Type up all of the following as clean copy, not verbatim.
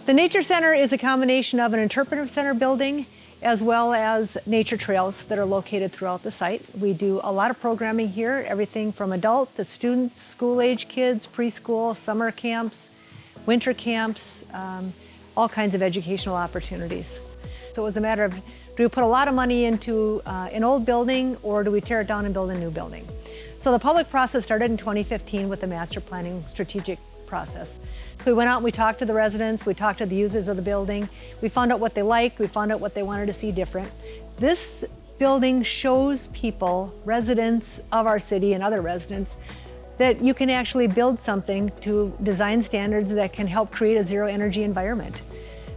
The Nature Center is a combination of an interpretive center building as well as nature trails that are located throughout the site. We do a lot of programming here, everything from adult to students, school-age kids, preschool, summer camps, winter camps, all kinds of educational opportunities. So it was a matter of, do we put a lot of money into an old building or do we tear it down and build a new building? So the public process started in 2015 with the master planning strategic process. So we went out and we talked to the residents, we talked to the users of the building, we found out what they liked, we found out what they wanted to see different. This building shows people, residents of our city and other residents, that you can actually build something to design standards that can help create a zero energy environment.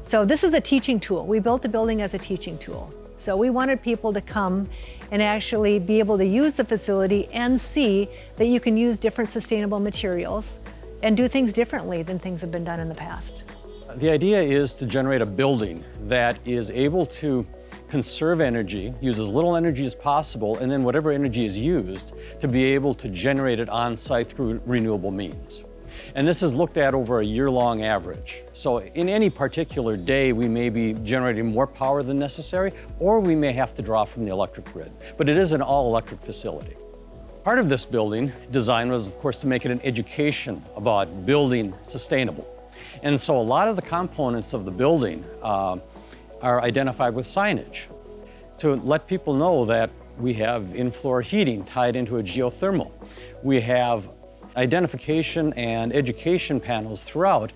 So this is a teaching tool. We built the building as a teaching tool. So we wanted people to come and actually be able to use the facility and see that you can use different sustainable materials and do things differently than things have been done in the past. The idea is to generate a building that is able to conserve energy, use as little energy as possible, and then whatever energy is used to be able to generate it on site through renewable means. And this is looked at over a year-long average. So in any particular day, we may be generating more power than necessary, or we may have to draw from the electric grid. But it is an all-electric facility. Part of this building design was, of course, to make it an education about building sustainable. And so a lot of the components of the building are identified with signage to let people know that we have in-floor heating tied into a geothermal. We have identification and education panels throughout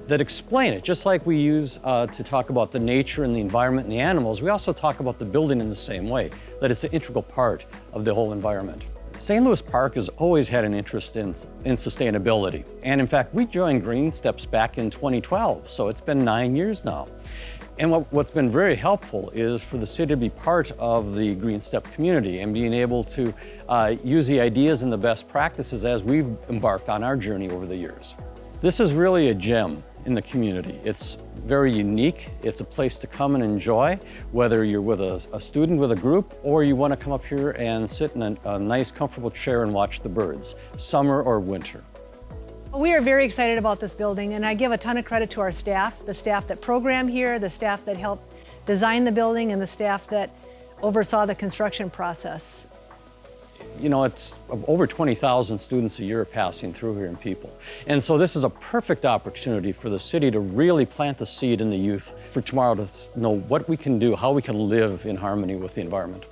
that explain it. Just like we use to talk about the nature and the environment and the animals, we also talk about the building in the same way, that it's an integral part of the whole environment. St. Louis Park has always had an interest in sustainability. And in fact, we joined Green Steps back in 2012, so it's been 9 years now. And what's been very helpful is for the city to be part of the Green Step community and being able to use the ideas and the best practices as we've embarked on our journey over the years. This is really a gem in the community. It's very unique. It's a place to come and enjoy, whether you're with a student with a group or you want to come up here and sit in a nice, comfortable chair and watch the birds, summer or winter. We are very excited about this building, and I give a ton of credit to our staff, the staff that program here, the staff that helped design the building, and the staff that oversaw the construction process. You know, it's over 20,000 students a year passing through here and people. And so this is a perfect opportunity for the city to really plant the seed in the youth for tomorrow to know what we can do, how we can live in harmony with the environment.